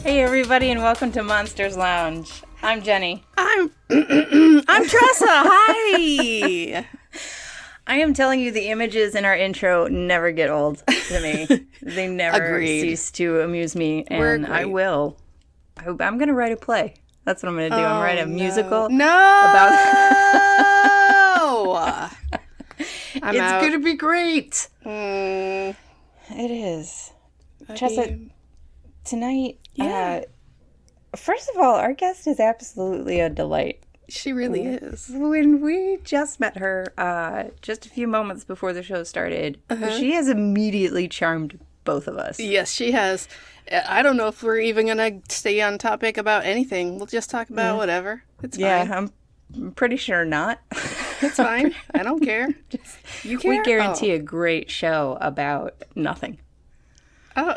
Hey everybody, and welcome to Monsters Lounge. I'm Jeni. I'm Tressa. Hi. I am telling you, the images in our intro never get old to me. They never Agreed. cease to amuse me, We're and I agreed. will. I'm going to write a play. That's what I'm going to do. I'm write a musical. No. About. I'm It's out. going to be great. Mm, It is. I Tressa, mean, tonight. Yeah. First of all, our guest is absolutely a delight. she really is. When we just met her, just a few moments before the show started, she has immediately charmed both of us. Yes, she has. I don't know if we're even going to stay on topic about anything. We'll just talk about whatever. It's fine. Yeah, I'm pretty sure not. It's fine. I don't care. You care? We guarantee a great show about nothing, Oh.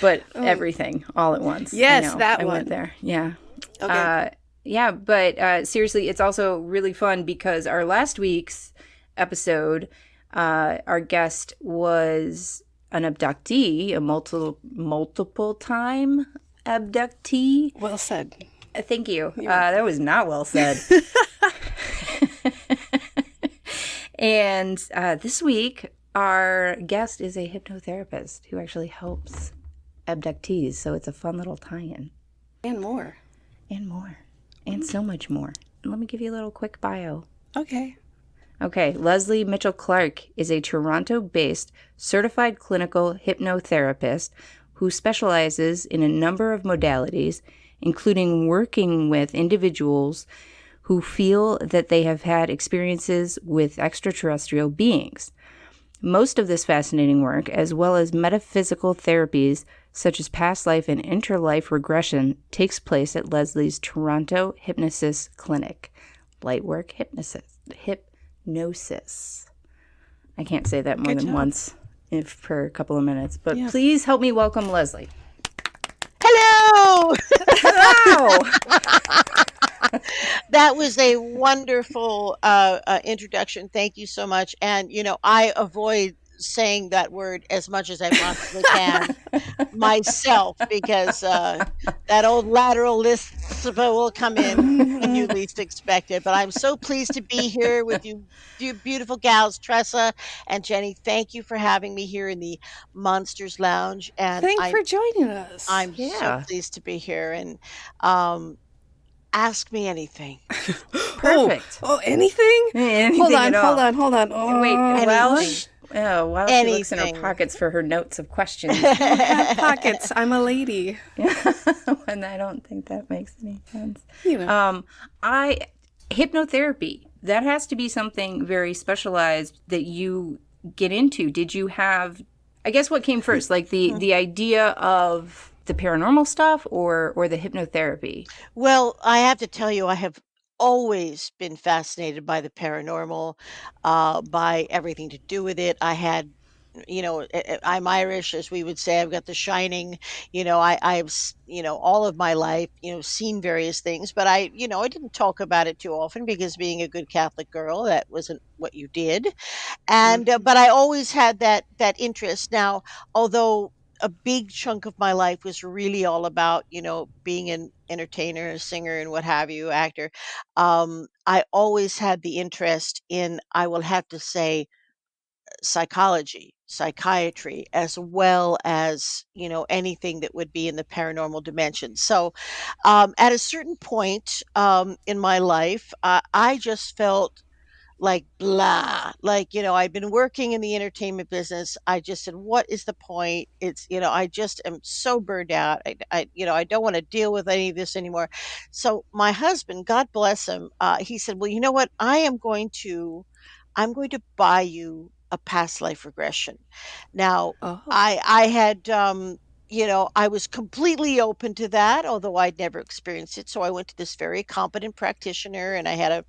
but everything all at once. Yes, I know. that I one. went there. Yeah. Okay. Yeah, but seriously, it's also really fun because our last week's episode, our guest was an abductee, a multiple time abductee. Well said. Thank you. That was not well said. And this week, our guest is a hypnotherapist who actually helps abductees. So it's a fun little tie-in. And more. And more. And so much more. Let me give you a little quick bio. Okay. Okay, Lesley Mitchell Clarke is a Toronto-based certified clinical hypnotherapist who specializes in a number of modalities, including working with individuals who feel that they have had experiences with extraterrestrial beings. Most of this fascinating work, as well as metaphysical therapies such as past life and interlife regression, takes place at Lesley's Toronto Hypnosis Clinic. Lightwork hypnosis. I can't say that more Good than job. once per a couple of minutes, but Yeah. please help me welcome Lesley. Hello! Hello! That was a wonderful introduction. Thank you so much. And, I avoid saying that word as much as I possibly can myself because that old lateral lisp will come in when you least expect it. But I'm so pleased to be here with you beautiful gals, Tressa and Jeni. Thank you for having me here in the Monsters Lounge. And Thanks for joining us. I'm so Yeah. pleased to be here. And ask me anything. Perfect. Oh, anything? Anything Hold on, at all. hold on. Oh, Wait, while she looks in her Anything. pockets for her notes of questions, I have pockets. I'm a lady. and I don't think that makes any sense. You know. Hypnotherapy, that has to be something very specialized that you get into. Did you have, I guess what came first, like the idea of the paranormal stuff or the hypnotherapy? Well, I have to tell you, I have always been fascinated by the paranormal, by everything to do with it. I had, I'm Irish, as we would say. I've got the shining. All of my life, seen various things, but I didn't talk about it too often because being a good Catholic girl, that wasn't what you did. And but I always had that interest. Now, although a big chunk of my life was really all about, being an entertainer, a singer, and what have you, actor. I always had the interest in, I will have to say, psychology, psychiatry, as well as, anything that would be in the paranormal dimension. So, at a certain point in my life, I just felt like blah, like, I've been working in the entertainment business. I just said, what is the point? It's, I just am so burned out. I don't want to deal with any of this anymore. So my husband, God bless him, he said, well, you know what, I'm going to buy you a past life regression. Now, Oh. I had I was completely open to that, although I'd never experienced it. So I went to this very competent practitioner and I had a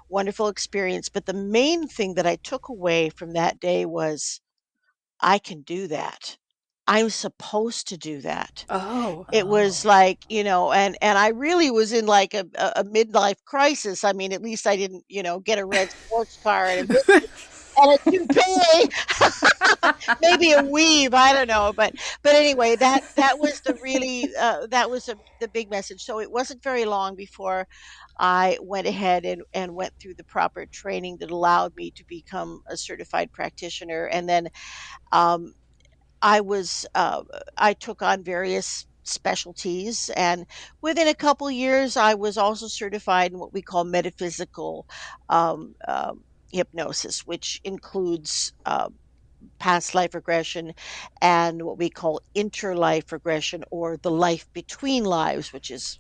wonderful experience. But the main thing that I took away from that day was, I can do that. I'm supposed to do that. Oh. It was like, and I really was in like a midlife crisis. I mean, at least I didn't, get a red sports car and a and a toupee, maybe a weave. I don't know, but anyway, that was the really that was the big message. So it wasn't very long before I went ahead and went through the proper training that allowed me to become a certified practitioner, and then um, I was I took on various specialties, and within a couple years I was also certified in what we call metaphysical um, um, hypnosis, which includes past life regression and what we call interlife regression, or the life between lives, which is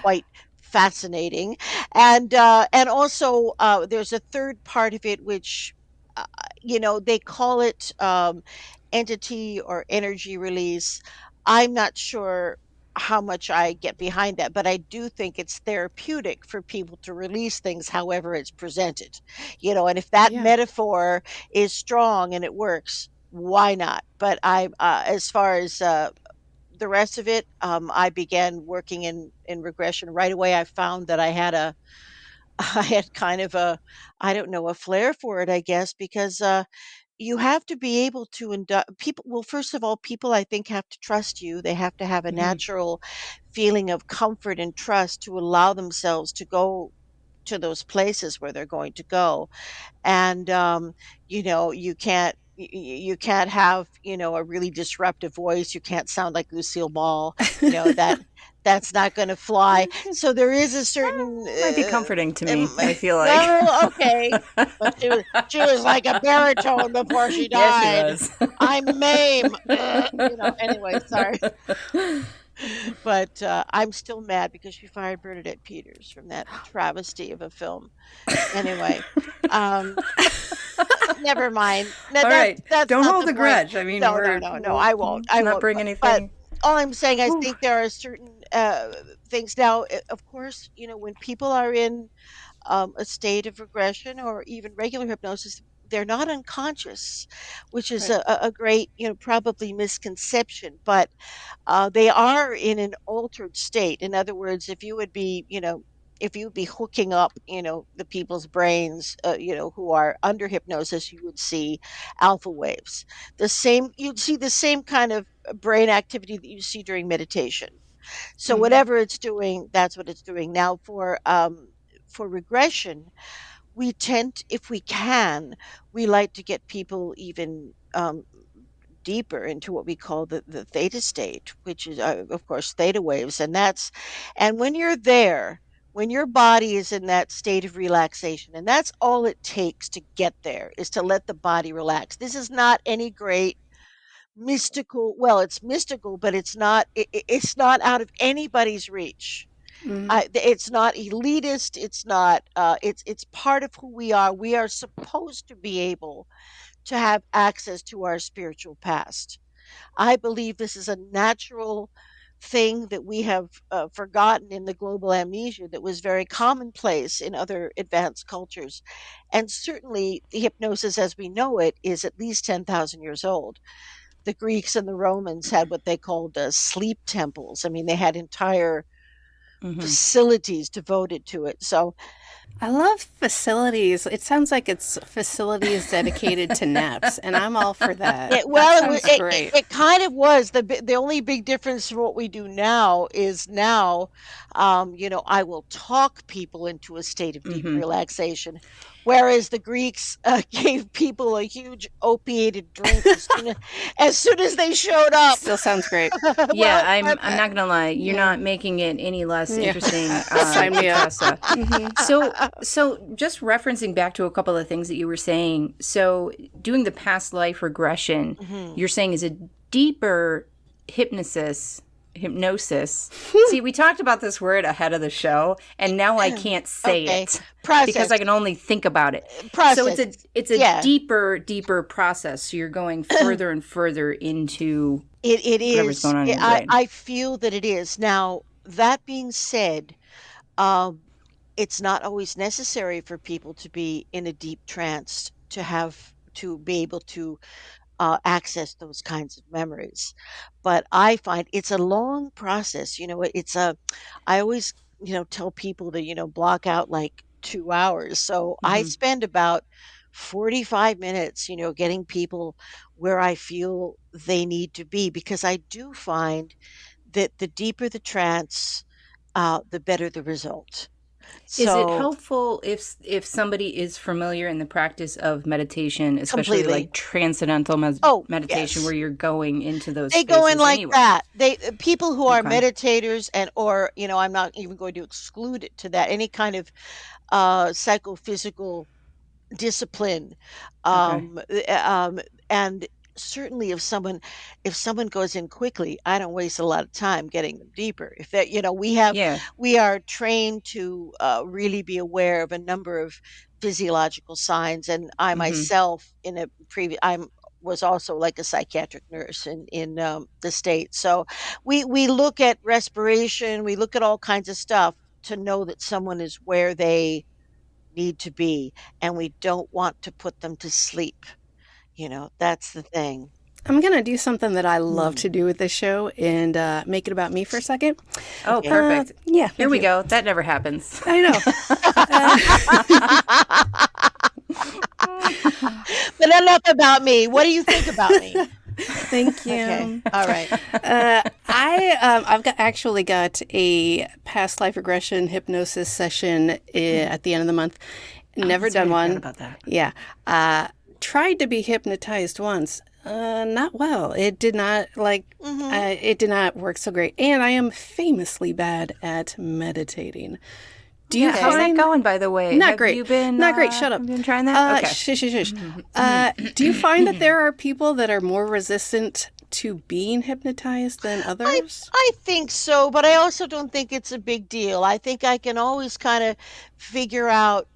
quite fascinating. And also there's a third part of it, which uh, they call it entity or energy release. I'm not sure how much I get behind that, but I do think it's therapeutic for people to release things however it's presented. And if that Yeah. metaphor is strong and it works, why not? But as far as the rest of it, I began working in regression right away. I found that I had I had kind of I don't know, a flair for it, I guess, because you have to be able to people. Well, first of all, people, I think, have to trust you. They have to have a Hmm. natural feeling of comfort and trust to allow themselves to go to those places where they're going to go. And you can't have a really disruptive voice. You can't sound like Lucille Ball. That's not going to fly. So there is a certain Might be comforting to me, um, I feel like. well, okay, but she was like a baritone before she Yeah, she died. was. I'm Mame. Anyway, sorry. But I'm still mad because she fired Bernadette Peters from that travesty of a film. Anyway, um, never mind. All right. That's Don't not hold the a point. grudge. I mean, No, no, no, no. we'll I won't. I not won't. bring But anything. all I'm saying, I Whew. think there are certain things now. Of course, when people are in a state of regression or even regular hypnosis, they're not unconscious, which is Right. a great, probably misconception. But they are in an altered state. In other words, if you would be hooking up, the people's brains, who are under hypnosis, you would see alpha waves. You'd see the same kind of brain activity that you see during meditation. So Hmm. whatever it's doing, that's what it's doing. Now, for regression, we tend, if we can, we like to get people even deeper into what we call the theta state, which is, of course, theta waves. And when you're there, when your body is in that state of relaxation, and that's all it takes to get there, is to let the body relax. This is not any great mystical, well, it's mystical, but it's not out of anybody's reach. Hmm. It's not elitist. It's not. It's part of who we are. We are supposed to be able to have access to our spiritual past. I believe this is a natural thing that we have forgotten in the global amnesia that was very commonplace in other advanced cultures. And certainly, the hypnosis as we know it is at least 10,000 years old. The Greeks and the Romans had what they called sleep temples. I mean, they had entire Hmm. facilities devoted to it. So I love facilities. It sounds like it's facilities dedicated to naps, and I'm all for that. That Well, sounds great. it kind of was. The only big difference from what we do now is now, I will talk people into a state of deep Hmm. relaxation, whereas the Greeks gave people a huge opiated drink as soon as they showed up. Still sounds great. Yeah, Well, I'm not gonna lie. You're Yeah. not making it any less Yeah. interesting, Sign me up. Tressa. Hmm. So just referencing back to a couple of things that you were saying. So doing the past life regression, Mhm. you're saying is a deeper hypnosis. See, we talked about this word ahead of the show, and now I can't say Okay, it because process, I can only think about it. So process. it's a Yeah, deeper process. So you're going further and further into it whatever's is. going on in your brain. I feel that it is. Now, that being said, um, it's not always necessary for people to be in a deep trance to be able to access those kinds of memories. But I find it's a long process. I always, tell people to, block out like 2 hours. So I Hmm. spend about 45 minutes, getting people where I feel they need to be, because I do find that the deeper the trance, the better the result. Is it So helpful if somebody is familiar in the practice of meditation, especially completely. like transcendental Oh, meditation, where yes. you're going into those They go in spaces like anyway? that. They People who are Okay. meditators, and or I'm not even going to exclude it to that, any kind of psychophysical discipline, Okay. and certainly if someone goes in quickly, I don't waste a lot of time getting them deeper. If that Yeah. we are trained to really be aware of a number of physiological signs, and I Mm-hmm. myself, in a previous I'm was also like a psychiatric nurse in the States. So we look at respiration, we look at all kinds of stuff to know that someone is where they need to be, and we don't want to put them to sleep. That's the thing. I'm going to do something that I love Hmm. to do with this show and make it about me for a second. Oh, Okay. perfect. Yeah, Here thank we you. go. That never happens. I know. But enough about me. What do you think about me? Thank Okay. you. All right. I've actually got a past life regression hypnosis session at the end of the month. Never That's done right, I forgot one. about that. Yeah. Tried to be hypnotized once. Not well. It did not Hmm. it did not work so great. And I am famously bad at meditating. Do you Yeah, how's that find going, by the way? not Have great? you been Not great. Shut up. have you been trying that? Okay. Shush, shush, shush. Do you find that there are people that are more resistant to being hypnotized than I others? I think so, but I also don't think it's a big deal. I think I can always kind of figure out,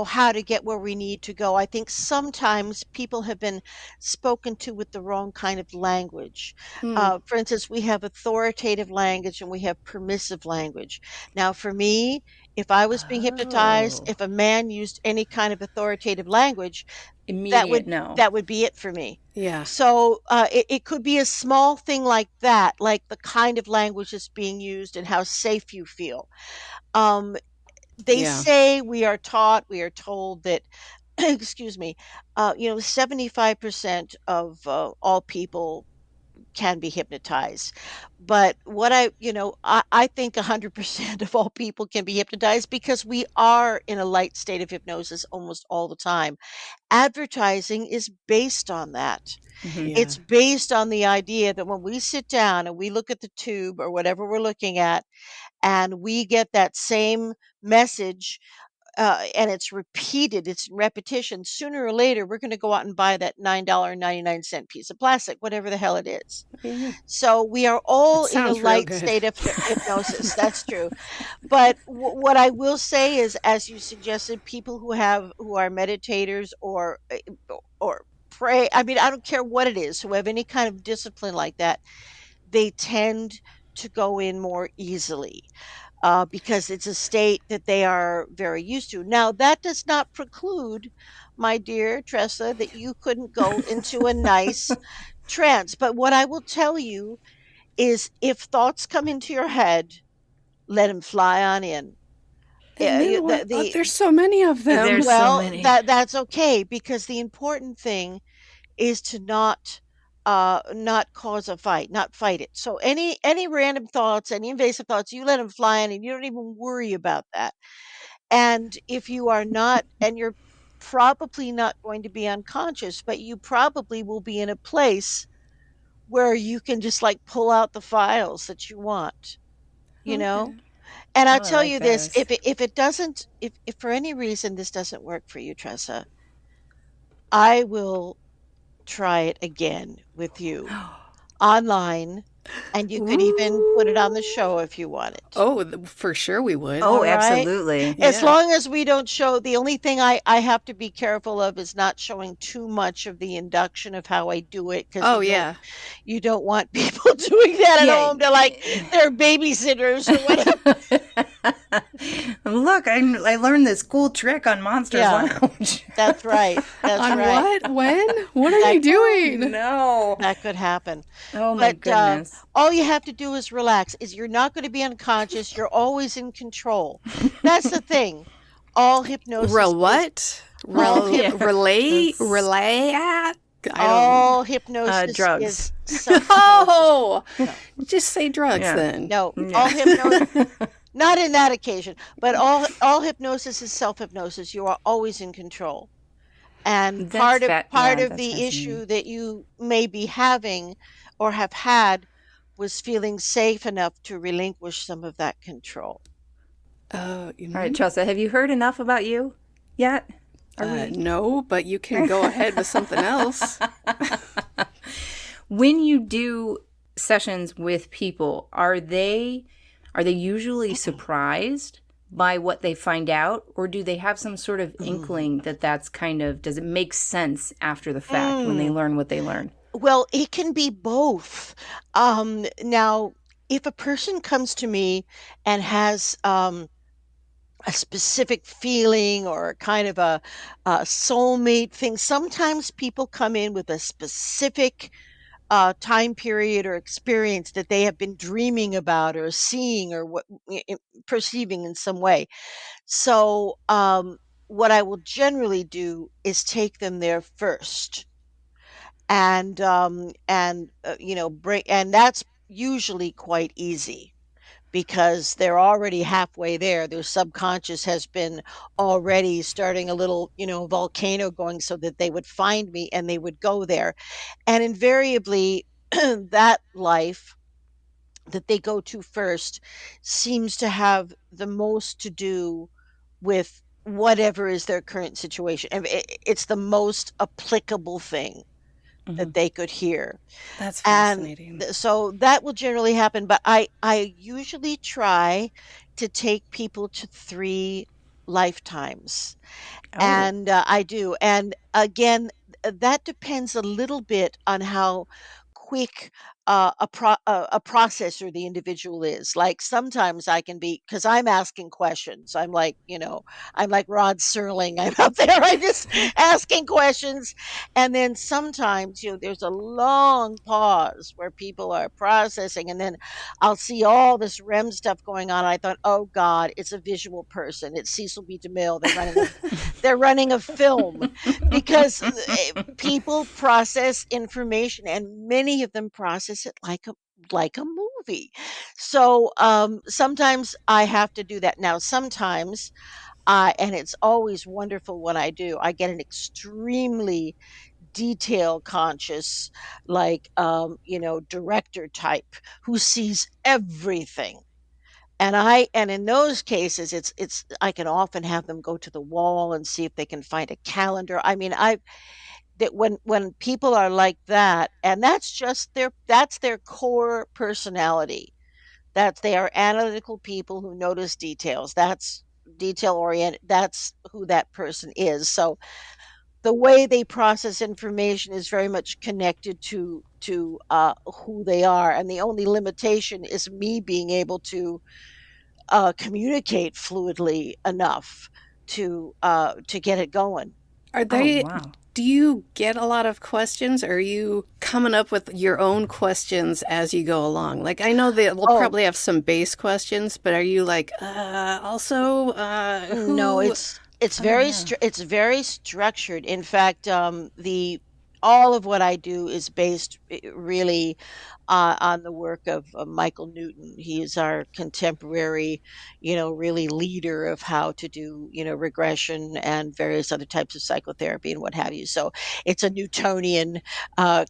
how to get where we need to go. I think sometimes people have been spoken to with the wrong kind of language. Hmm. For instance, we have authoritative language and we have permissive language. Now, for me, if I was being hypnotized, Oh. if a man used any kind of authoritative language, that Immediate would no. that would be it for me. Yeah. So it could be a small thing like that, like the kind of language that's being used and how safe you feel. Um, they Yeah. say we are told that, excuse me, 75% of all people can be hypnotized. But I think 100% of all people can be hypnotized, because we are in a light state of hypnosis almost all the time. Advertising is based on that. Hmm. Yeah. It's based on the idea that when we sit down and we look at the tube or whatever we're looking at, and we get that same message, and it's repeated, it's repetition, sooner or later, we're going to go out and buy that $9.99 piece of plastic, whatever the hell it is. Yeah. So we are That all in a sounds real light good. state of hypnosis. That's true. But what I will say is, as you suggested, people who are meditators, or pray. I mean, I don't care what it is, who have any kind of discipline like that, they tend to go in more easily, because it's a state that they are very used to. Now, that does not preclude, my dear Tressa, that you couldn't go into a nice trance. But what I will tell you is, if thoughts come into your head, let them fly on in. And then what? There's so many of them. There's so Well, many. that's okay, because the important thing is to not cause a fight, not fight it. So any random thoughts, any invasive thoughts, you let them fly in, and you don't even worry about that. And if you are not, and you're probably not going to be unconscious, but you probably will be in a place where you can just like pull out the files that you want, you know? Okay. And I'll Oh, I tell like you this, this. if it doesn't, if for any reason this doesn't work for you, Tressa, I will try it again with you online, and you could even put it on the Ooh. show if you want it. Oh, for sure we would. Oh, All right? absolutely. As Yeah. long as we don't show, the only thing I have to be careful of is not showing too much of the induction of how I do it, because Oh, yeah. you don't want people doing that at home. They're like, Yeah. they're babysitters or whatever. Look, I learned this cool trick on Monsters Yeah. Lounge. That's right. That's On right. what? When? What are you doing? No. That could happen. Oh my But goodness. all you have to do is relax. Is You're not going to be unconscious. You're always in control. That's the thing. All hypnosis Real what? all hip Yeah. That's, relay at? I don't. all hypnosis drugs. is self-hypnosis. Oh, No, just say drugs Yeah. then. no, all hypnosis. Yeah. Not in that occasion, but all hypnosis is self-hypnosis. You are always in control. And That's fat. part Yeah, of that's the fascinating. issue that you may be having or have had was feeling safe enough to relinquish some of that control. All right, Chelsea, have you heard enough about you yet? Are we? No, but you can go ahead with something else. When you do sessions with people, are they usually surprised by what they find out, or do they have some sort of inkling that that's kind of, does it make sense after the fact when they Mm. learn what they learn? Well, it can be both. Now, if a person comes to me and has a specific feeling or kind of a soulmate thing, sometimes people come in with a specific time period or experience that they have been dreaming about or seeing or perceiving in some way. So, what I will generally do is take them there first, and bring, and that's usually quite easy because they're already halfway there. Their subconscious has been already starting a little, volcano going so that they would find me and they would go there. And invariably, that life that they go to first seems to have the most to do with whatever is their current situation. And it's the most applicable thing Hmm. that they could hear. That's And fascinating. so that will generally happen, but I usually try to take people to 3 lifetimes. Oh, And I do. And again, that depends a little bit on how quick a processor the individual is. Like sometimes I can be, because I'm asking questions. I'm like Rod Serling. I'm out there. I'm just asking questions, and then sometimes there's a long pause where people are processing, and then I'll see all this REM stuff going on. I thought, oh God, it's a visual person. It's Cecil B. DeMille. They're running a film because people process information and many of them process it like a movie. So sometimes I have to do that. Now sometimes and it's always wonderful when I do, I get an extremely detail conscious, like director type who sees everything. And in those cases, it's I can often have them go to the wall and see if they can find a calendar. I mean, I that when people are like that, and that's their core personality. That they are analytical people who notice details. That's detail oriented. That's who that person is. So the way they process information is very much connected to who they are, and the only limitation is me being able to communicate fluidly enough to get it going. Are oh, they, wow. do you get a lot of questions? Or are you coming up with your own questions as you go along? Like, I know that we'll Oh probably have some base questions, but are you like, also, no, who? Oh, yeah. it's very structured. In fact, the all of what I do is based really on the work of Michael Newton. He is our contemporary, really leader of how to do, regression and various other types of psychotherapy and what have you. So it's a Newtonian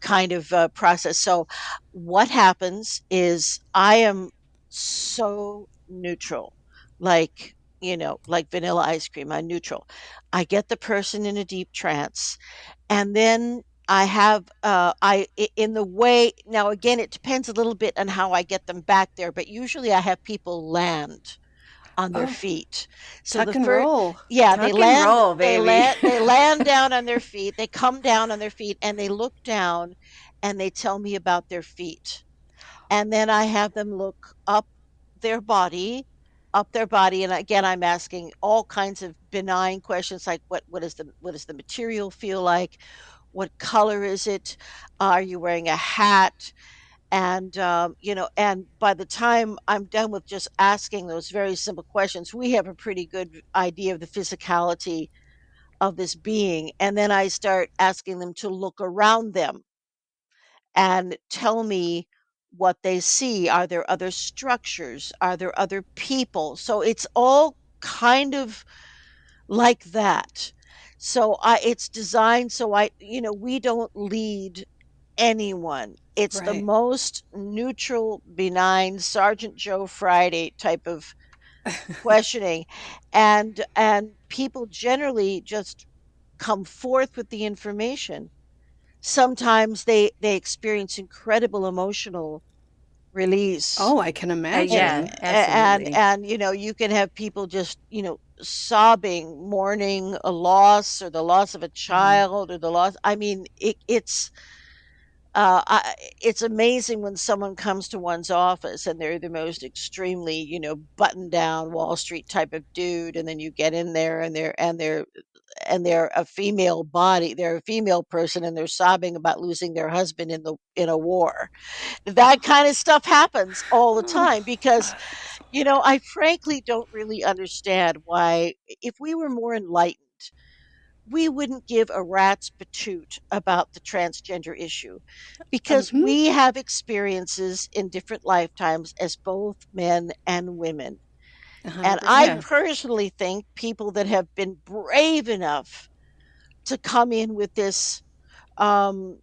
kind of process. So what happens is I am so neutral, like, like vanilla ice cream. I'm neutral. I get the person in a deep trance, and then I have in the way, now again it depends a little bit on how I get them back there, but usually I have people land on their Oh, feet. So the tuck and first, roll. yeah, Tuck and roll, baby. they land down on their feet, they come down on their feet and they look down and they tell me about their feet. And then I have them look their body, up their body, and again I'm asking all kinds of benign questions like what does the material feel like? What color is it? Are you wearing a hat? And and by the time I'm done with just asking those very simple questions, we have a pretty good idea of the physicality of this being, and then I start asking them to look around them and tell me what they see. Are there other structures? Are there other people? So it's all kind of like that. So it's designed so we don't lead anyone. It's the Right. most neutral, benign Sergeant Joe Friday type of questioning, and people generally just come forth with the information. Sometimes they experience incredible emotional release. Oh, I can Yeah, imagine. absolutely. And you can have people just sobbing, mourning a loss, or the loss of a Mhm. child, or the loss. I mean, it's amazing when someone comes to one's office and they're the most extremely, button down Wall Street type of dude, and then you get in there and they're a female body, they're a female person, and they're sobbing about losing their husband in a war. That kind of stuff happens all the Oh, time because I frankly don't really understand why, if we were more enlightened, we wouldn't give a rat's patoot about the transgender issue, because mhm. we have experiences in different lifetimes as both men and women. And I 100%. Yeah. personally think people that have been brave enough to come in with this, I'm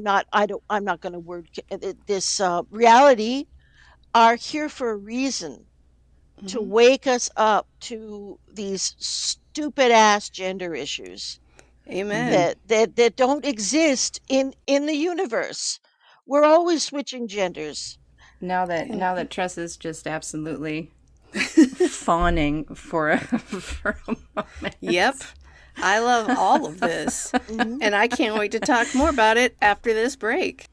not going to this reality, are here for a reason, to Mhm. wake us up to these stupid ass gender issues Hmm. Amen. that don't exist in the universe. We're always switching genders. Now that Tressa's just absolutely fawning for a, for a Yep. moment. I love all of this. Mhm. And I can't wait to talk more about it after this break.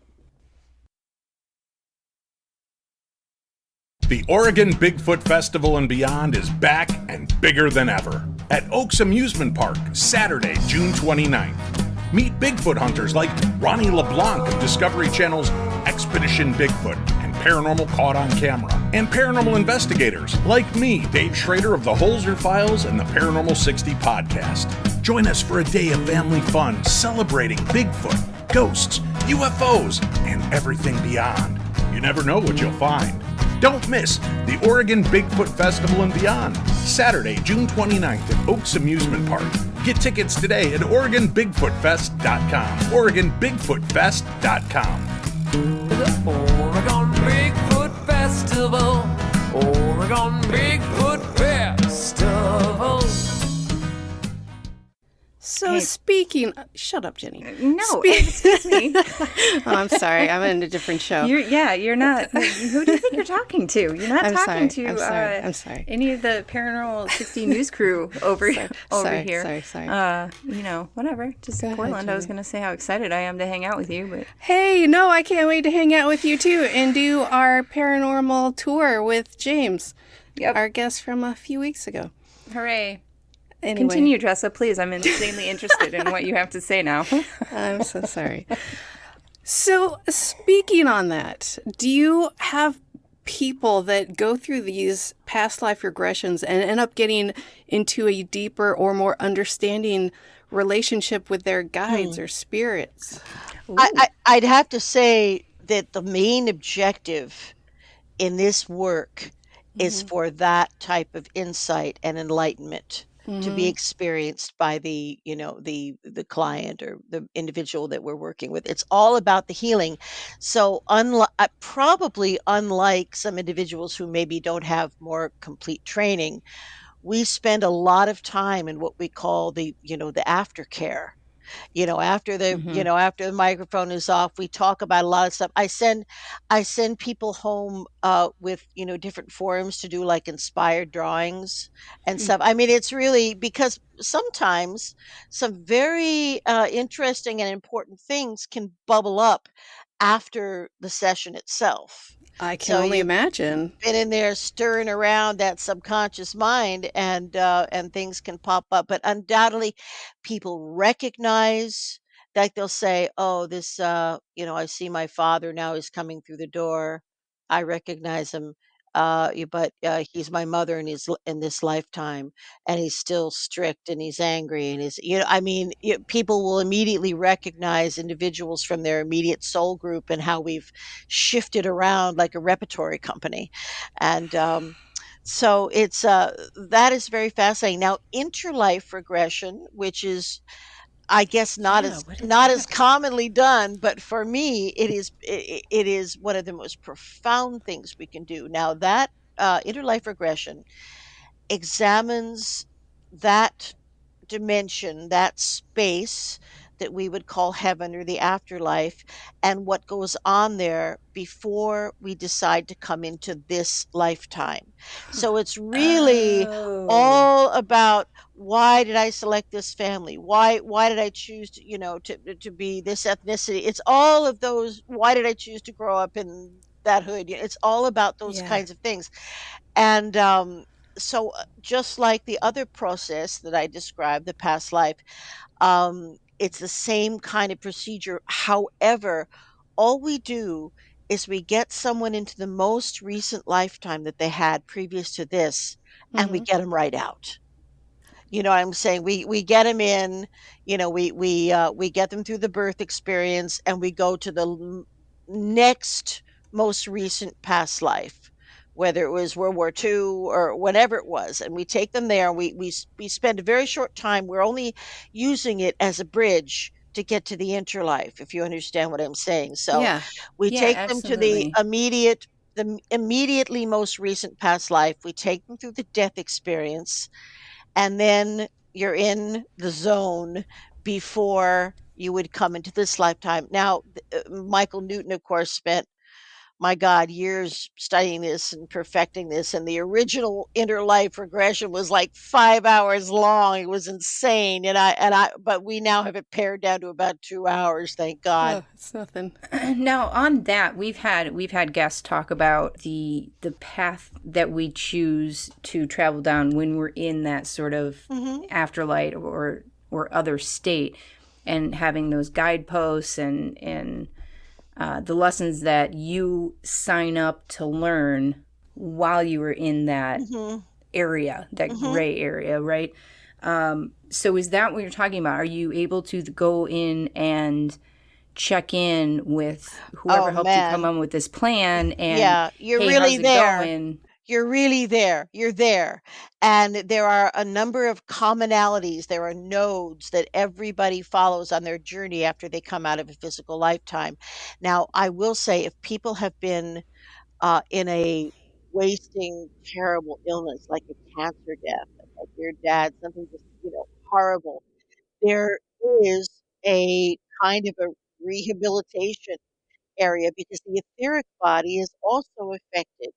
The Oregon Bigfoot Festival and Beyond is back and bigger than ever at Oaks Amusement Park, Saturday, June 29th. Meet Bigfoot hunters like Ronnie LeBlanc of Discovery Channel's Expedition Bigfoot and Paranormal Caught on Camera, and paranormal investigators like me, Dave Schrader of the Holzer Files and the Paranormal 60 podcast. Join us for a day of family fun celebrating Bigfoot, ghosts, UFOs, and everything beyond. You never know what you'll find. Don't miss the Oregon Bigfoot Festival and Beyond, Saturday, June 29th at Oaks Amusement Park. Get tickets today at OregonBigfootFest.com. OregonBigfootFest.com. The Oregon Bigfoot Festival. Oregon Bigfoot Festival. So Hey. speaking, shut up, Jenny. No, excuse me. Oh, I'm sorry. I'm in a different show. You're not. Who do you think you're talking to? You're not I'm talking sorry, to I'm sorry, I'm sorry. any of the Paranormal 60 news crew over sorry, here. sorry. Whatever. Just Go ahead, Portland. I was Jenny. going to say how excited I am to hang out with you, but Hey, no, I can't wait to hang out with you too and do our paranormal tour with James, Yep. our guest from a few weeks ago. hooray. Anyway, Continue, Tressa, please. I'm insanely interested in what you have to say now. I'm so sorry. So, speaking on that, do you have people that go through these past life regressions and end up getting into a deeper or more understanding relationship with their guides or spirits? I'd have to say that the main objective in this work is for that type of insight and enlightenment to be experienced by the client or the individual that we're working with. It's all about the healing. So probably unlike some individuals who maybe don't have more complete training, we spend a lot of time in what we call the aftercare. After Hmm. after the microphone is off, we talk about a lot of stuff. I send people home with different forums to do like inspired drawings and stuff. I mean, it's really because sometimes some very interesting and important things can bubble up after the session itself. I can So only you've imagine. been in there stirring around that subconscious mind, and things can pop up, but undoubtedly people recognize, like they'll say, oh, I see my father now, he's coming through the door, I recognize him. but he's my mother in this lifetime, and he's still strict, and he's angry, and I mean, people will immediately recognize individuals from their immediate soul group and how we've shifted around like a repertory company, and so it's that is very fascinating. Now, interlife regression, which is, I guess, Yeah, what is not as that? commonly done, but for me, it is one of the most profound things we can do. Now, that interlife regression examines that dimension, that space that we would call heaven or the afterlife, and what goes on there before we decide to come into this lifetime. So it's really Oh, all about, why did I select this family? Why did I choose to, to be this ethnicity? It's all of those. Why did I choose to grow up in that hood? It's all about those yeah. kinds of things. And so, just like the other process that I described, the past life, it's the same kind of procedure. However, all we do is we get someone into the most recent lifetime that they had previous to this, and we Hmm. get them right out. You know what I'm saying? We get them in, we get them through the birth experience, and we go to the next most recent past life, whether it was World War II or whatever it was, and we take them there. We spend a very short time. We're only using it as a bridge to get to the interlife, if you understand what I'm saying. So Yeah. we Yeah, take them to absolutely. the immediately most recent past life. We take them through the death experience, and then you're in the zone before you would come into this lifetime. Now, Michael Newton, of course, spent, my God, years studying this and perfecting this. And the original interlife regression was like 5 hours long. It was insane. But we now have it pared down to about 2 hours. Thank God. Oh, it's nothing. Now, on that, we've had guests talk about the path that we choose to travel down when we're in that sort of Hmm. afterlife or other state, and having those guideposts and the lessons that you sign up to learn while you were in that Hmm. area, that Hmm. gray area, right? So is that what you're talking about? Are you able to go in and check in with whoever Oh, helped you come man. up with this plan and, Yeah, you're hey, really how's it there. going? You're really there. You're there. And there are a number of commonalities. There are nodes that everybody follows on their journey after they come out of a physical lifetime. Now, I will say, if people have been in a wasting, terrible illness, like a cancer death, like your dad, something just, horrible, there is a kind of a rehabilitation area, because the etheric body is also affected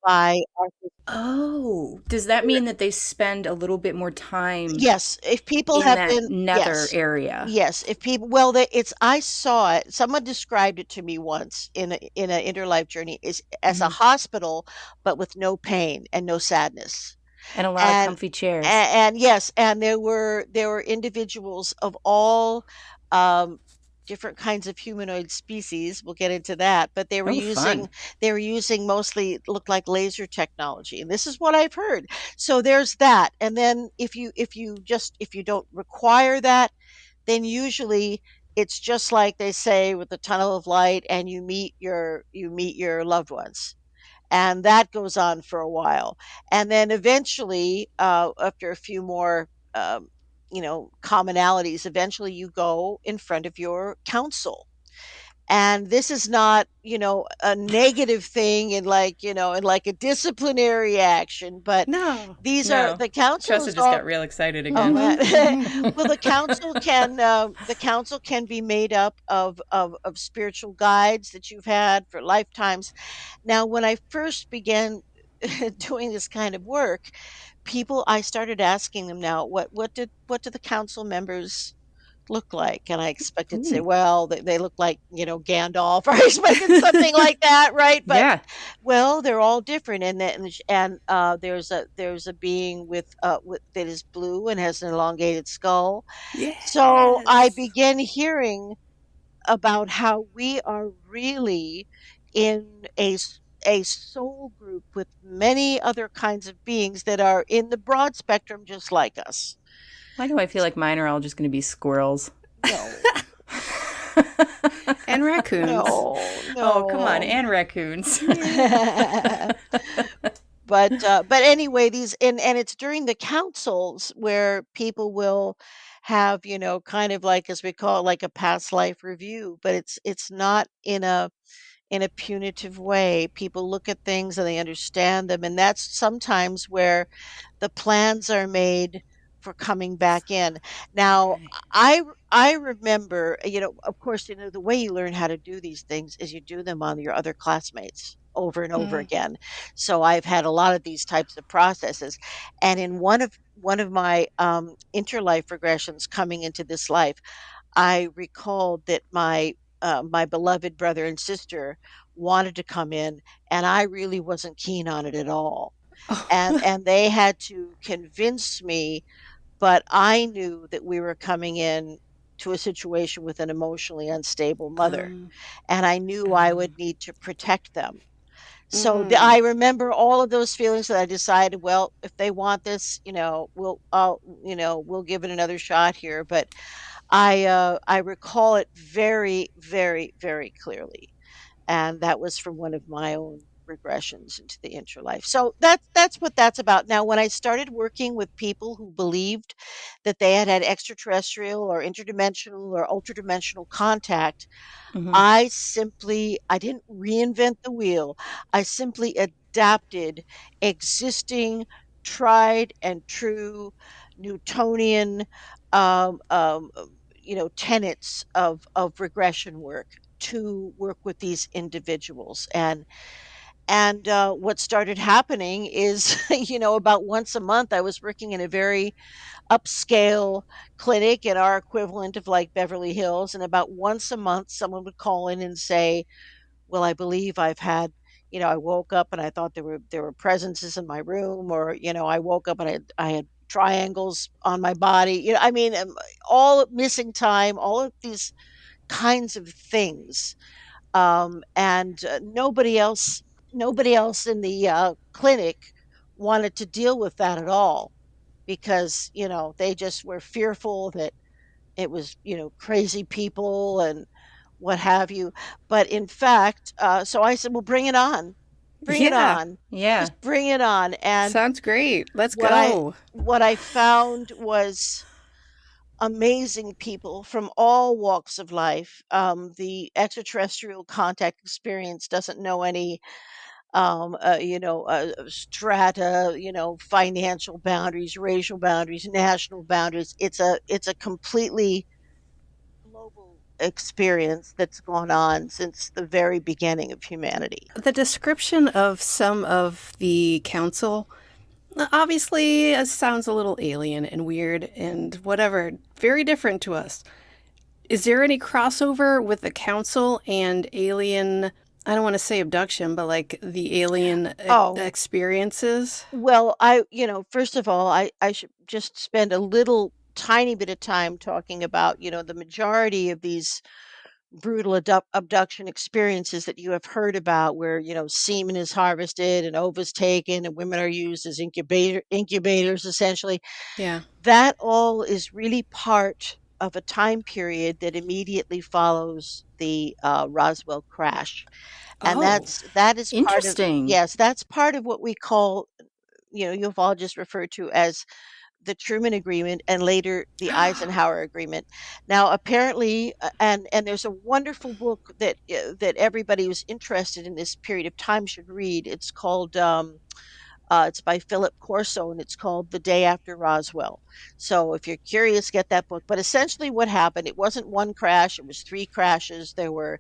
by our physical. Oh, does that mean that they spend a little bit more time Yes, if people in have that been, nether yes, area? yes, if people, well, it's, I saw it. Someone described it to me once in a interlife journey, is as a Hmm. hospital, but with no pain and no sadness. And a lot of And comfy chairs. and yes, and there were individuals of all um different kinds of humanoid species. We'll get into that, but Oh, fun. they were using mostly, looked like, laser technology, and this is what I've heard. So there's that. And then if you don't require that, then usually it's just like they say with the tunnel of light, and you meet your loved ones, and that goes on for a while. And then eventually, after a few more, commonalities, eventually you go in front of your council. And this is not, a negative thing, in like, in like a disciplinary action, but No. these are, No. the council Tressa is just all. got real excited Oh, again. man. Hmm. Well, the council can be made up of spiritual guides that you've had for lifetimes. Now, when I first began doing this kind of work, I started asking them, now, what do the council members look like? And I expected to say, Ooh. well, they look like, Gandalf, or I expected something like that, right? But, Yeah. well, they're all different, and there's a being that is blue and has an elongated skull. So I Yes. began hearing about how we are really in a soul group with many other kinds of beings that are in the broad spectrum just like us. Why do I feel like mine are all just going to be squirrels? No, And raccoons. no, Oh, come on, no. and raccoons. But anyway, these and it's during the councils where people will have, kind of like, as we call it, like a past life review, but it's not in a punitive way. People look at things and they understand them, and that's sometimes where the plans are made for coming back in. Now, Okay. I remember, of course, the way you learn how to do these things is you do them on your other classmates over and over Mm. again. So I've had a lot of these types of processes, and in one of my interlife regressions coming into this life, I recalled that my beloved brother and sister wanted to come in, and I really wasn't keen on it at all. And Oh. and they had to convince me, but I knew that we were coming in to a situation with an emotionally unstable mother, um, and I knew I would um, need to protect them. So mm. I remember all of those feelings that I decided, well, if they want this, we'll give it another shot here. But I recall it very, very, very clearly, and that was from one of my own regressions into the interlife. So that's what that's about. Now, when I started working with people who believed that they had had extraterrestrial or interdimensional or ultradimensional contact, Hmm. I didn't reinvent the wheel. I simply adapted existing, tried and true Newtonian, um, um, uh, tenets of regression work to work with these individuals. And what started happening is, about once a month, I was working in a very upscale clinic in our equivalent of like Beverly Hills. And about once a month, someone would call in and say, well, I believe I've had, I woke up and I thought there were presences in my room, or, I woke up and I had triangles on my body. I mean, all missing time, all of these kinds of things. And nobody else in the clinic wanted to deal with that at all, because they just were fearful that it was crazy people and what have you. But in fact, so I said, well, bring it Yeah. on, Yeah. just bring it on. And Sounds great. Let's what i go. what I found was amazing people from all walks of life. The extraterrestrial contact experience doesn't know any strata, financial boundaries, racial boundaries, national boundaries. It's a completely global experience that's gone on since the very beginning of humanity. The description of some of the council obviously sounds a little alien and weird and whatever, very different to us. Is there any crossover with the council and alien? I don't want to say abduction, but like the alien Oh, experiences? well, first of all, I should just spend a little tiny bit of time talking about, the majority of these brutal abduction experiences that you have heard about, where, semen is harvested and ova's taken and women are used as incubators, essentially. Yeah. That all is really part of a time period that immediately follows the Roswell crash. And Oh, that is part of, Interesting. yes, that's part of what we call, you've all just referred to as the Truman Agreement, and later the Eisenhower Agreement. Now, apparently, and there's a wonderful book that everybody who's interested in this period of time should read. It's called it's by Philip Corso, and it's called The Day After Roswell. So if you're curious, get that book. But essentially, what happened? It wasn't one crash; it was three crashes. There were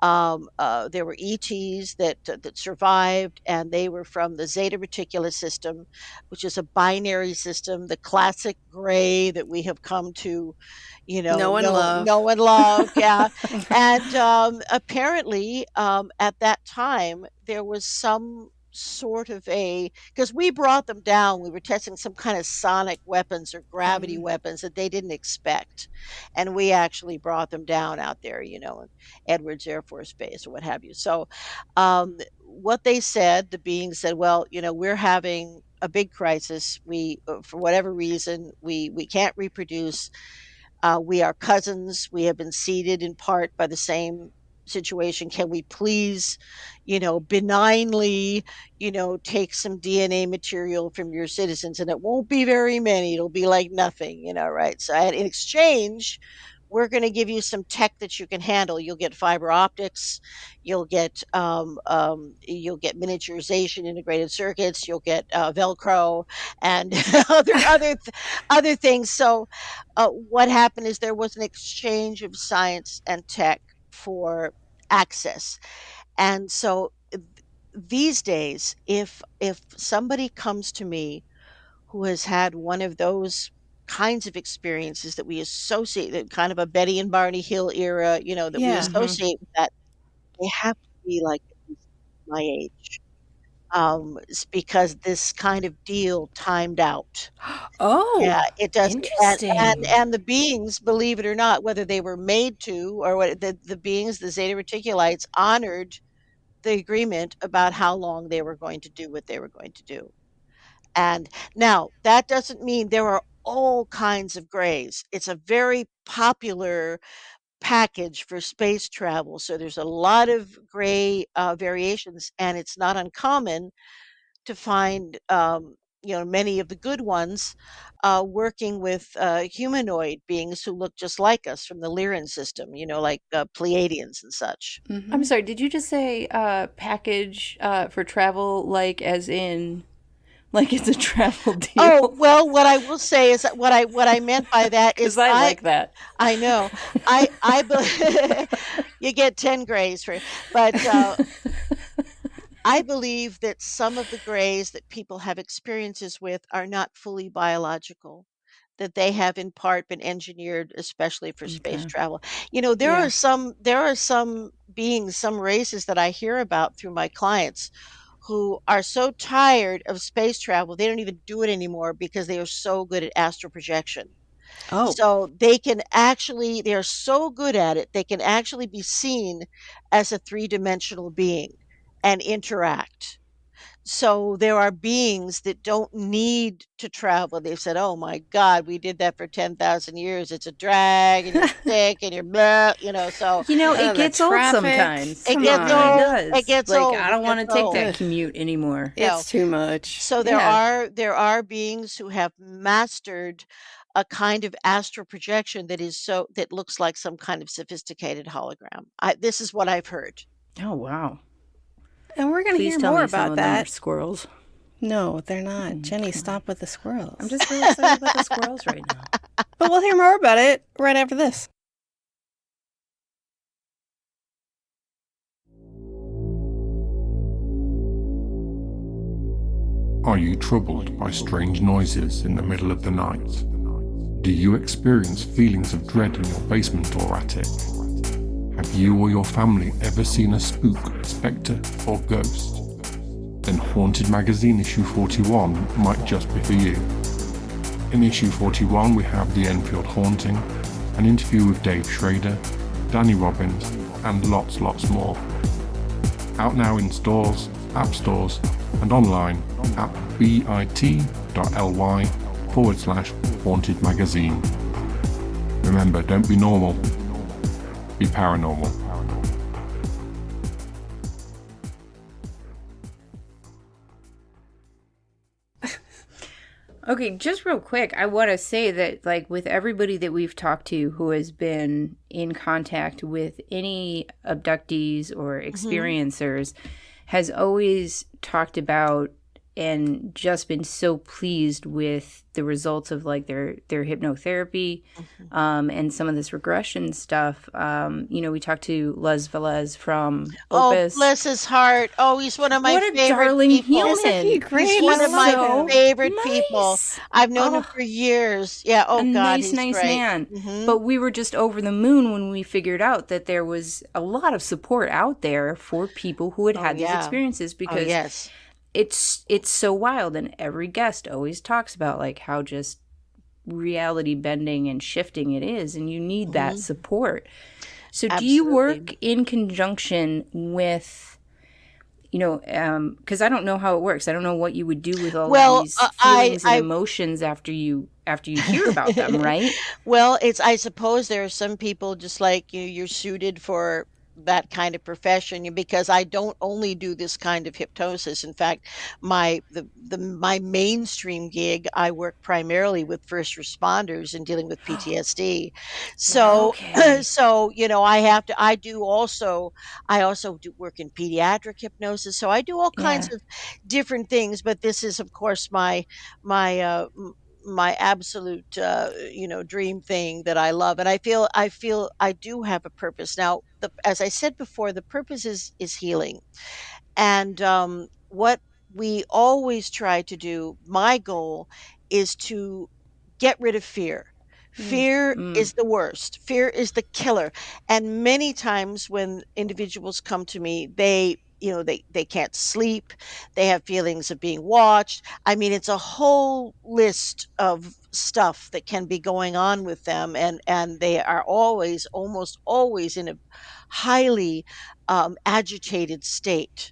ETs that survived, and they were from the Zeta Reticula system, which is a binary system, the classic gray that we have come to, no and love. know and love. Yeah, and apparently, at that time, there was some sort of a, because we brought them down, we were testing some kind of sonic weapons or gravity Mm. weapons that they didn't expect, and we actually brought them down out there, Edwards Air Force Base or what have you. So, um, what they said, the beings said, well, we're having a big crisis. We, for whatever reason, we can't reproduce. We are cousins. We have been seeded in part by the same situation. Can we please, benignly, take some DNA material from your citizens? And it won't be very many. It'll be like nothing, right? So in exchange, we're going to give you some tech that you can handle. You'll get fiber optics, you'll get miniaturization, integrated circuits, you'll get Velcro, and other things. So, what happened is there was an exchange of science and tech for access, and so these days, if somebody comes to me who has had one of those kinds of experiences that we associate, that kind of a Betty and Barney Hill era, that we Yeah. associate with that, they have to be like at least my age. It's because this kind of deal timed out. Yeah, Oh, it does. Interesting. And the beings, believe it or not, whether they were made to or what, the beings, the Zeta Reticuli, honored the agreement about how long they were going to do what they were going to do. And now that doesn't mean there are all kinds of grays. It's a very popular package for space travel. So there's a lot of gray variations, and it's not uncommon to find, many of the good ones working with humanoid beings who look just like us from the Lyran system, like Pleiadians and such. I'm sorry, did you just say package for travel, like as in, like it's a travel deal? Oh, well, what I will say is that what I meant by that is Because I like that. I know. You get 10 grays for it. But I believe that some of the grays that people have experiences with are not fully biological, that they have in part been engineered especially for space Okay. travel. There are some beings, some races that I hear about through my clients who are so tired of space travel, they don't even do it anymore because they are so good at astral projection. oh, So they are so good at it, they can actually be seen as a three-dimensional being and interact. So there are beings that don't need to travel. They've said, "Oh my God, we did that for 10,000 years. It's a drag, and you're sick, and you're blah," So It the gets old traffic. sometimes. it Come gets on. old. It does. It gets like, old. I It don't want to gets take old. that Ugh. commute anymore. No. It's too much. So Yeah. there are beings who have mastered a kind of astral projection that looks like some kind of sophisticated hologram. This is what I've heard. Oh, wow. And we're going to Please hear tell more me some about of them are that. squirrels. No, they're not. Jenny, stop with the squirrels. I'm just really excited about the squirrels right now. But we'll hear more about it right after this. Are you troubled by strange noises in the middle of the night? Do you experience feelings of dread in your basement or attic? Have you or your family ever seen a spook, spectre, or ghost? Then Haunted Magazine issue 41 might just be for you. In issue 41 we have The Enfield Haunting, an interview with Dave Schrader, Danny Robbins, and lots more. Out now in stores, app stores, and online at bit.ly/Haunted Magazine. Remember, don't be normal, be paranormal. Okay, just real quick, I want to say that, like, with everybody that we've talked to who has been in contact with any abductees or experiencers, has always talked about and just been so pleased with the results of, like, their hypnotherapy and some of this regression stuff. We talked to Les Velez from Opus. Oh, bless his heart. Oh, he's one of my What a favorite darling people. human. Isn't he great? He's one of my so favorite people. nice. I've known him Oh. for years. Yeah. Oh A God, nice, he's nice great. man. Mhm. But we were just over the moon when we figured out that there was a lot of support out there for people who had had these yeah. experiences, Oh because yes. it's so wild, and every guest always talks about, like, how just reality bending and shifting it is, and you need that support. So do you work Absolutely. in conjunction with because I don't know how it works. I don't know what you would do with all of Well, these feelings and emotions after you hear about them, right? Well, I suppose there are some people just like you, you're suited for that kind of profession because I don't only do this kind of hypnosis. In fact, my mainstream gig, I work primarily with first responders and dealing with PTSD. So Okay. so I also do work in pediatric hypnosis. So I do all kinds Yeah. of different things, but this is of course my my absolute dream thing that I love, and I feel I do have a purpose now. As I said before, the purpose is healing, and what we always try to do, my goal is to get rid of fear. Fear Mm. is the worst. Fear is the killer. And many times when individuals come to me, they can't sleep. They have feelings of being watched. I mean, it's a whole list of stuff that can be going on with them, and they are almost always in a highly agitated state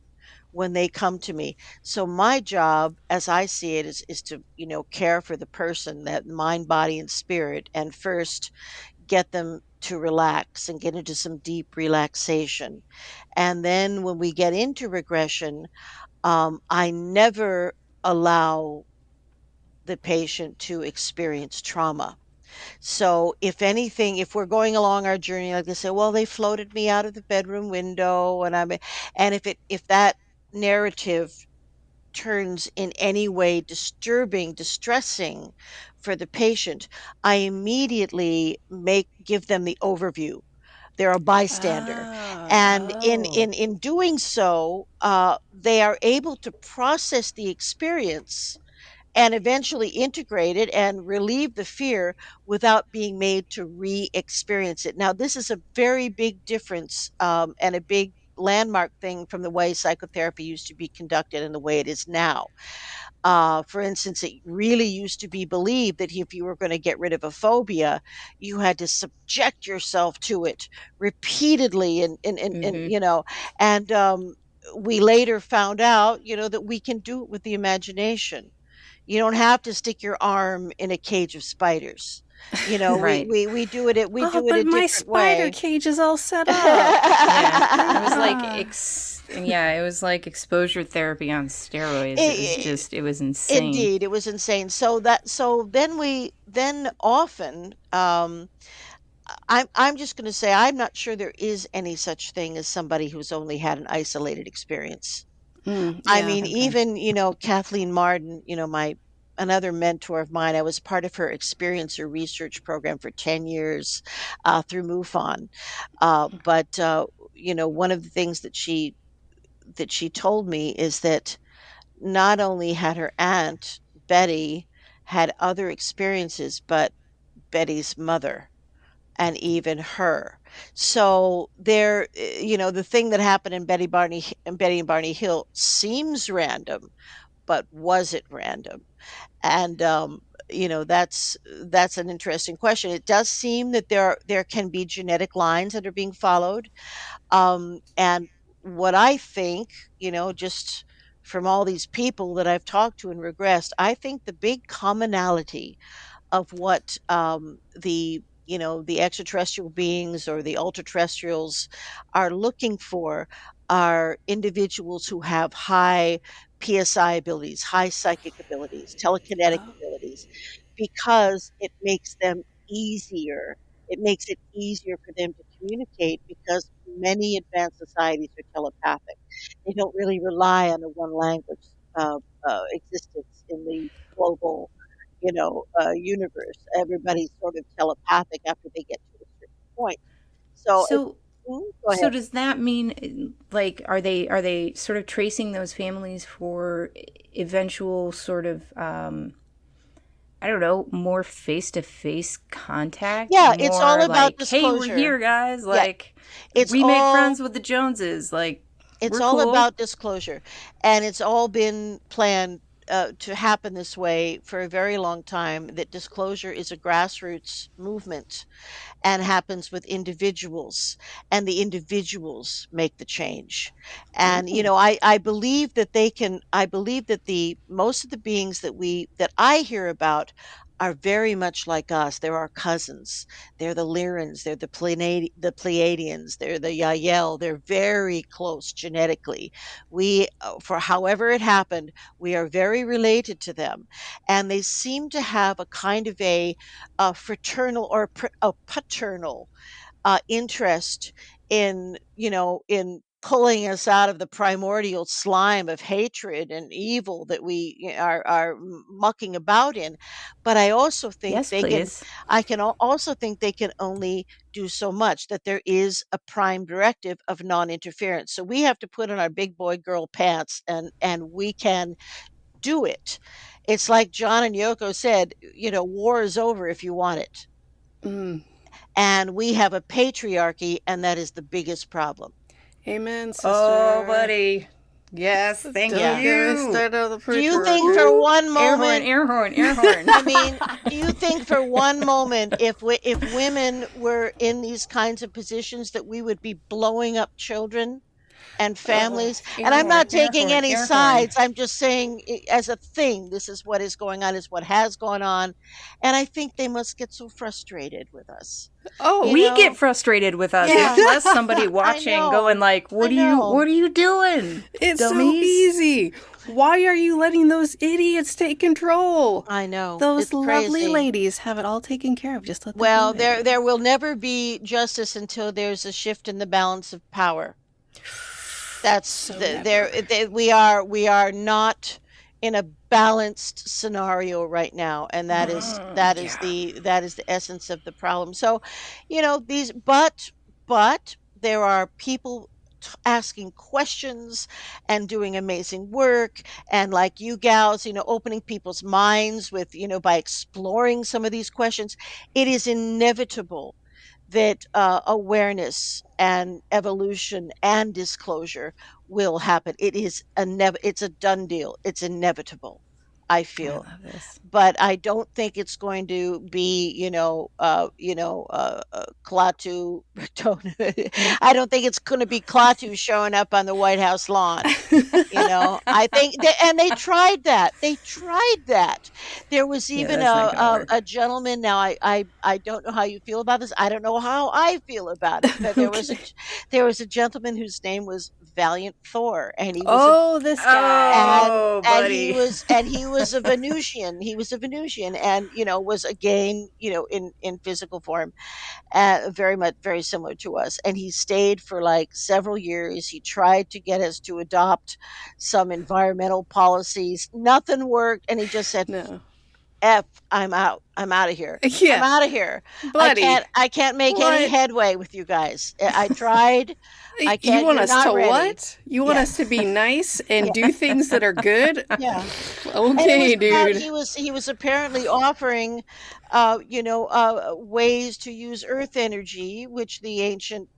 when they come to me. So my job, as I see it, is to, care for the person, that mind, body, and spirit, and first get them to relax and get into some deep relaxation. And then when we get into regression, I never allow the patient to experience trauma. So if anything, if we're going along our journey, like they say, well, they floated me out of the bedroom window, and if that narrative turns in any way disturbing, distressing for the patient, I immediately give them the overview. They're a bystander, and Oh. in doing so, they are able to process the experience and eventually integrate it and relieve the fear without being made to re-experience it. Now, this is a very big difference, and a big landmark thing from the way psychotherapy used to be conducted and the way it is now. For instance, it really used to be believed that if you were going to get rid of a phobia, you had to subject yourself to it repeatedly, and Mm-hmm. and we later found out, that we can do it with the imagination. You don't have to stick your arm in a cage of spiders. We Right. we Oh, do it but a my different spider way. cage is all set up. Yeah. It was like Ah. it was like exposure therapy on steroids. I- It was insane. Indeed, it was insane. So then often, I'm just going to say I'm not sure there is any such thing as somebody who's only had an isolated experience. I Yeah, mean, okay. even, Kathleen Marden, my another mentor of mine, I was part of her experiencer research program for 10 years, through MUFON. But one of the things that she told me is that not only had her aunt Betty had other experiences, but Betty's mother and even her. So the thing that happened in Betty and Barney Hill seems random, but was it random? And that's an interesting question. It does seem that there can be genetic lines that are being followed. And what I think, just from all these people that I've talked to and regressed, I think the big commonality of what the extraterrestrial beings or the ultra terrestrials are looking for are individuals who have high PSI abilities, high psychic abilities, telekinetic Oh. abilities, because it makes it easier for them to communicate, because many advanced societies are telepathic. They don't really rely on the one language existence in the global, universe. Everybody's sort of telepathic after they get to a certain point. So, So go so ahead. does that mean, like, are they sort of tracing those families for eventual sort of I don't know, more face-to-face contact, Yeah, it's all more about like, hey, we're disclosure. here, guys, Yeah, like it's we made all friends with the Joneses, like it's we're all cool. about disclosure, and it's all been planned to happen this way for a very long time, that disclosure is a grassroots movement and happens with individuals, and the individuals make the change. And I believe that I believe that the most of the beings that I hear about are very much like us. They're our cousins. They're the Lyrans, they're the Pleiadians, they're the Yael. They're very close genetically. We For however it happened, we are very related to them, and they seem to have a kind of a fraternal or a paternal interest in in pulling us out of the primordial slime of hatred and evil that we are mucking about in. But I also think Yes, please. also think they can only do so much, that there is a prime directive of non-interference. So we have to put on our big boy girl pants, and we can do it. It's like John and Yoko said, war is over if you want it. Mm. And we have a patriarchy, and that is the biggest problem. Amen, sister. Oh, buddy. Yes, thank Don't get me you. started on the Do you patriarchy. think for one moment, Air horn. I mean, do you think for one moment, if women were in these kinds of positions, that we would be blowing up children and families? And I'm not taking any sides. I'm just saying, as a thing, this is what is going on, is what has gone on. And I think they must get so frustrated with us. Oh, We get frustrated with us. Yeah. Much less somebody watching know. going like, what are you doing? it's so dummies? easy. Why are you letting those idiots take control? I know. Those It's lovely crazy. ladies have it all taken care of. Just let them Well, do it. there will never be justice until there's a shift in the balance of power. That's So we are not in a balanced scenario right now, and that is the essence of the problem. So, but there are people asking questions and doing amazing work, and like you gals, opening people's minds with, by exploring some of these questions. It is inevitable that awareness and evolution and disclosure will happen. It's a done deal. It's inevitable, I feel. love this. But I don't think it's going to be, Klaatu. I don't think it's going to be Klaatu showing up on the White House lawn. I think they tried that. There was even that's not gonna work. a gentleman. Now I don't know how you feel about this. I don't know how I feel about it. But there was a gentleman whose name was Valiant Thor, and he was this guy. Oh, and buddy. he was a Venusian. He was a Venusian, and was again, in physical form, very similar to us. And he stayed for like several years. He tried to get us to adopt some environmental policies. Nothing worked, and he just said, No. "F, I'm out. I'm out of here. Yeah. I'm out of here. Buddy. I can't make any What? headway with you guys. I tried. I can't. You want You're us not to ready." what? You want us to be nice and do things that are good? Yeah. Okay, And it was dude. he was apparently offering, ways to use earth energy, which the ancient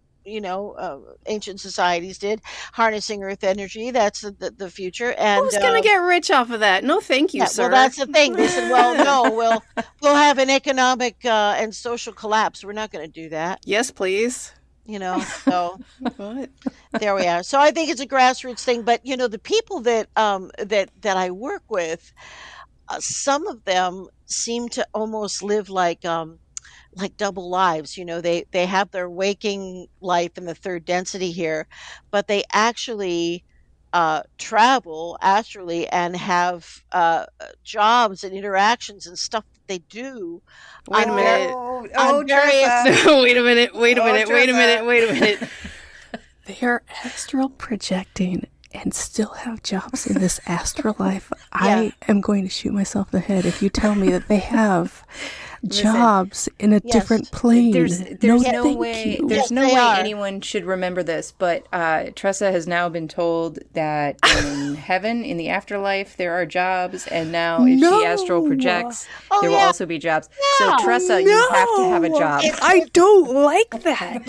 societies did, harnessing earth energy. That's the future. And Who's gonna get rich off of that? No, thank you, yeah, sir. well, that's the thing. They said, "Well, no, we'll have an economic and social collapse. We're not going to do that." Yes, please. So What? there we are. So I think it's a grassroots thing. But the people that I work with, some of them seem to almost live like double lives. They have their waking life in the third density here, but they actually travel astrally and have jobs and interactions and stuff that they do. Wait a on minute. on various- Tressa. No, wait a minute. Tressa. They are astral projecting and still have jobs in this astral life. I am going to shoot myself in the head if you tell me that they have jobs in a different plane. There's no, no thank way you. there's Yes, no they way are. anyone should remember this, but Tressa has now been told that in heaven, in the afterlife, there are jobs, and now if she astral projects, Oh, there will yeah. also be jobs. Yeah. So Tressa, you have to have a No. job. I don't like that.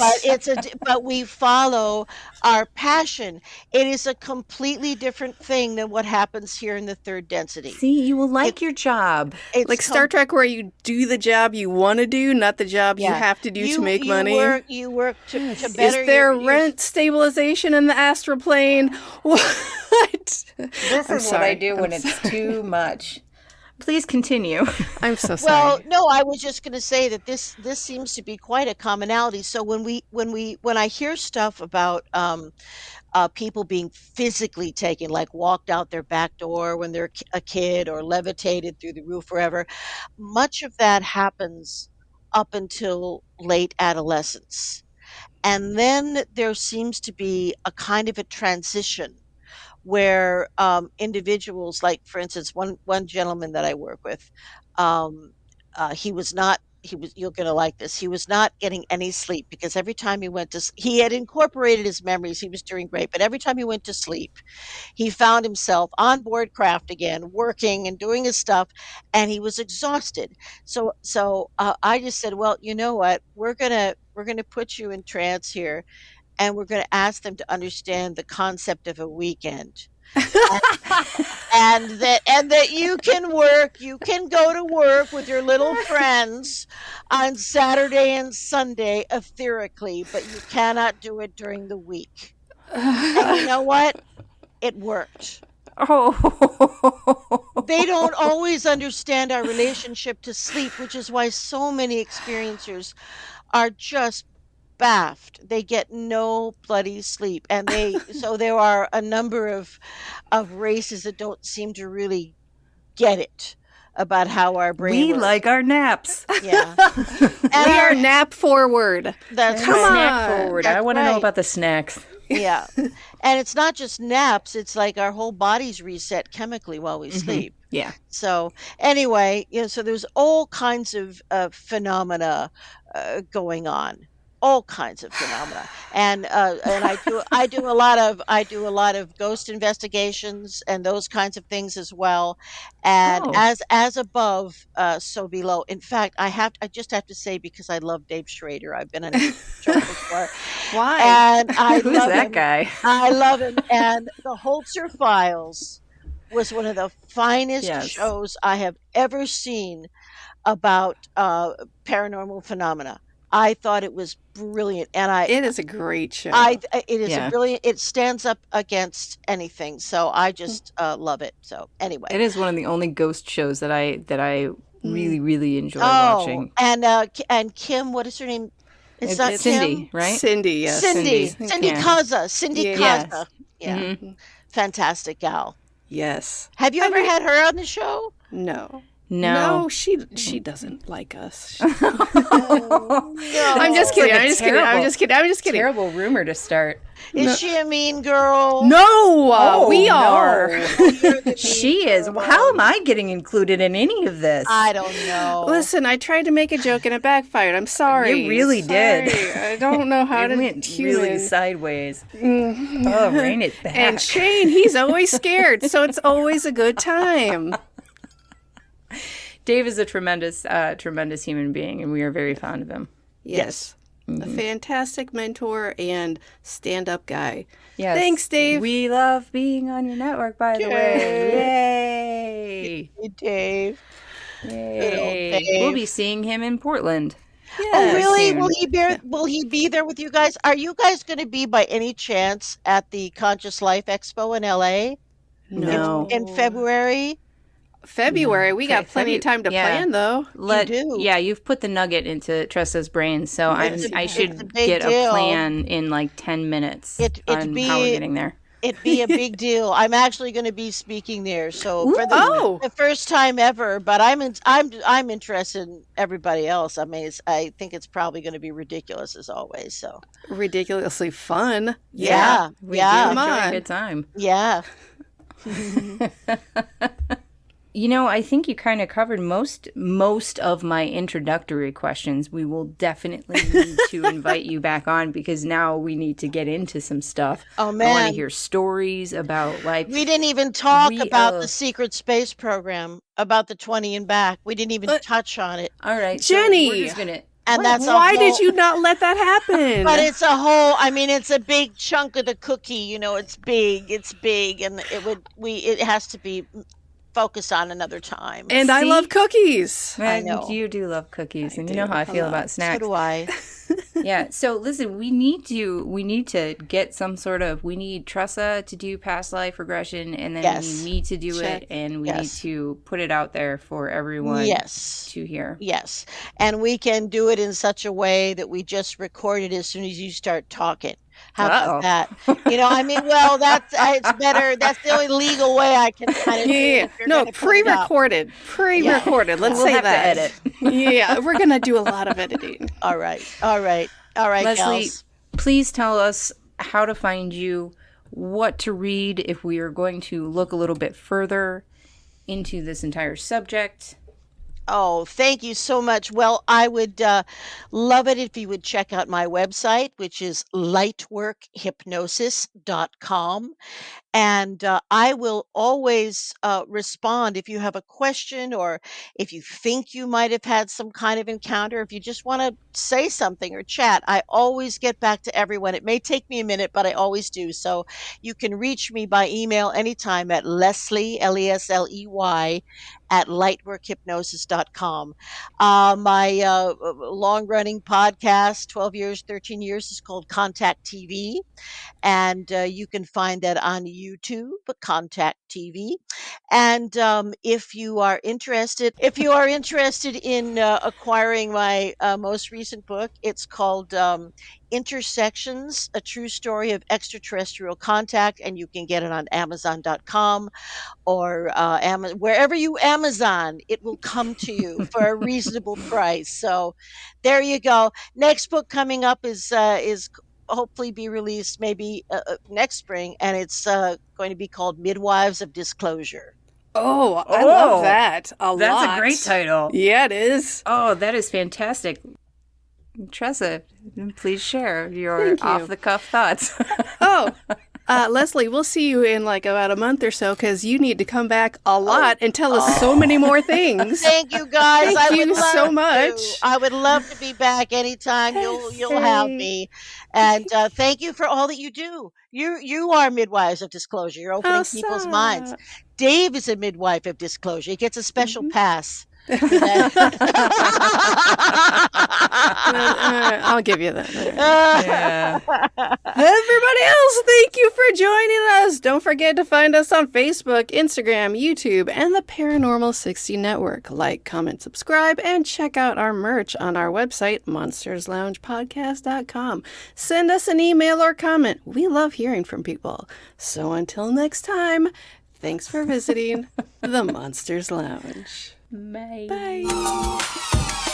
But we follow our passion. It is a completely different thing than what happens here in the third density. See, you will like your job. It's Like Star Trek, where you do the job you want to do, not the job you Yeah. have to do to make money. You work to Is better there your rent stabilization in the astral plane? What? This I'm is what I sorry. do when it's too much. Please continue. I'm so sorry. Well, no, I was just going to say that this seems to be quite a commonality. So when I hear stuff about people being physically taken, like walked out their back door when they're a kid or levitated through the roof, wherever, much of that happens up until late adolescence, and then there seems to be a kind of a transition where individuals, like for instance, one gentleman that I work with, um, he was not. You're going to like this. He was not getting any sleep because every time he went to, he had incorporated his memories. He was doing great, but every time he went to sleep, he found himself on board craft again, working and doing his stuff, and he was exhausted. So I just said, well, you know what? We're gonna put you in trance here, and we're going to ask them to understand the concept of a weekend. and that you can go to work with your little friends on Saturday and Sunday etherically, but you cannot do it during the week. And you know what? It worked. Oh. They don't always understand our relationship to sleep, which is why so many experiencers are just baffed. They get no bloody sleep, and so there are a number of races that don't seem to really get it about how our brain We works. like our naps. Yeah. we are nap forward. That's Come right. Snack on. forward. That's I want to know right. about the snacks. Yeah. And it's not just naps, it's like our whole bodies reset chemically while we sleep. Yeah. So anyway, so there's all kinds of phenomena going on, all kinds of phenomena, and I do a lot of ghost investigations and those kinds of things as well, and Oh. as above, so below. In fact, I just have to say, because I love Dave Schrader, I've been on his show before, Why? and I Who's love that him. guy? I love him, and the Holzer Files was one of the finest Yes. shows I have ever seen about paranormal phenomena. I thought it was brilliant, and It is a great show. it is Yeah. a brilliant. It stands up against anything, so I just love it. So anyway, It is one of the only ghost shows that I really, really enjoy oh, watching. and Kim, what is her name? It's not It's Cindy, Kim. right? Cindy, yes. Cindy Yeah. Kaza. Cindy Yeah. Kaza. Yes. Yeah, fantastic gal. Yes. Have you ever had her on the show? No. No. she doesn't like us. No. I'm just kidding. like a I'm just kidding. I'm terrible- just kidding. I'm just kidding. Terrible rumor to start. Is she a mean girl? No, we no. are. You're the She mean is. girl. How am I getting included in any of this? I don't know. Listen, I tried to make a joke and it backfired. I'm sorry. You really did. Sorry. I don't know how It to went human. really sideways. Oh, rein it back. And Shane, he's always scared, so it's always a good time. Dave is a tremendous human being, and we are very fond of him. Yes. A fantastic mentor and stand-up guy. Yes. Thanks, Dave. We love being on your network, by the way. Hey, Dave. Yay. Good old Yay. Dave. We'll be seeing him in Portland. Oh, really? soon. Will he be there with you guys? Are you guys going to be by any chance at the Conscious Life Expo in LA No. in February? February. We got plenty of time to yeah. plan, though. do. Yeah, you've put the nugget into Tressa's brain, so I It's a should big get deal. a plan in like 10 minutes It'd on be- how we're getting there. It'd be a big deal. I'm actually going to be speaking there, so for Oh. the first time ever. But I'm interested in everybody else. I mean, I think it's probably going to be ridiculous as always. So Ridiculously fun. yeah, We yeah, do enjoy Come a on. good time. yeah. I think you kind of covered most of my introductory questions. We will definitely need to invite you back on because now we need to get into some stuff. Oh, I want man. to hear stories about like We didn't even talk about the secret space program, about the 20 and back. We didn't even touch on it. All right, Jenny! so we're just gonna. And that's Why did you not let that happen? But it's a whole. I mean, it's a big chunk of the cookie. It's big. It's big, and it has to be focused on another time. And I love cookies. I know. You do love cookies, and you know how I feel about snacks. So do I. Yeah. So listen, we need to get some sort of. We need Tressa to do past life regression, and then Yes. we need to do Check. it, and we Yes. need to put it out there for everyone. Yes. To hear. Yes. And we can do it in such a way that we just record it as soon as you start talking. How about that? Well, that's it's better. That's the only legal way I can kind of do it. If you're No, gonna put it up. pre-recorded. Let's We'll say have to that. edit. Yeah, we're gonna do a lot of editing. All right, Lesley, gals. please tell us how to find you, what to read if we are going to look a little bit further into this entire subject. Oh, thank you so much. Well, I would love it if you would check out my website, which is lightworkhypnosis.com. And I will always respond if you have a question or if you think you might have had some kind of encounter. If you just want to say something or chat, I always get back to everyone. It may take me a minute, but I always do. So you can reach me by email anytime at Lesley, Lesley, at lightworkhypnosis.com. My long-running podcast, 12 years, 13 years, is called Contact TV. And you can find that on YouTube, Contact TV. And if you are interested in acquiring my most recent book, it's called Intersections: A True Story of Extraterrestrial Contact, and you can get it on Amazon.com or wherever you Amazon, it will come to you for a reasonable price. So there you go. Next book coming up is hopefully be released maybe next spring, and it's going to be called Midwives of Disclosure. Oh, I love that a lot. That's a great title. Yeah, it is. Oh, that is fantastic. Tressa, please share your Thank you. off-the-cuff thoughts. Oh, Lesley, we'll see you in like about a month or so because you need to come back a lot and tell us so many more things. Thank you, guys. Thank I you would love so to. much. I would love to be back anytime. You'll have me. And thank you for all that you do. You are midwives of disclosure. You're opening people's minds. Dave is a midwife of disclosure. He gets a special pass. I'll give you that. Yeah. Everybody else, thank you for joining us. Don't forget to find us on Facebook, Instagram, YouTube, and the Paranormal 60 Network. Like, comment, subscribe, and check out our merch on our website, monstersloungepodcast.com. Send us an email or comment. We love hearing from people. So until next time, thanks for visiting the Monsters Lounge. Bye. Bye.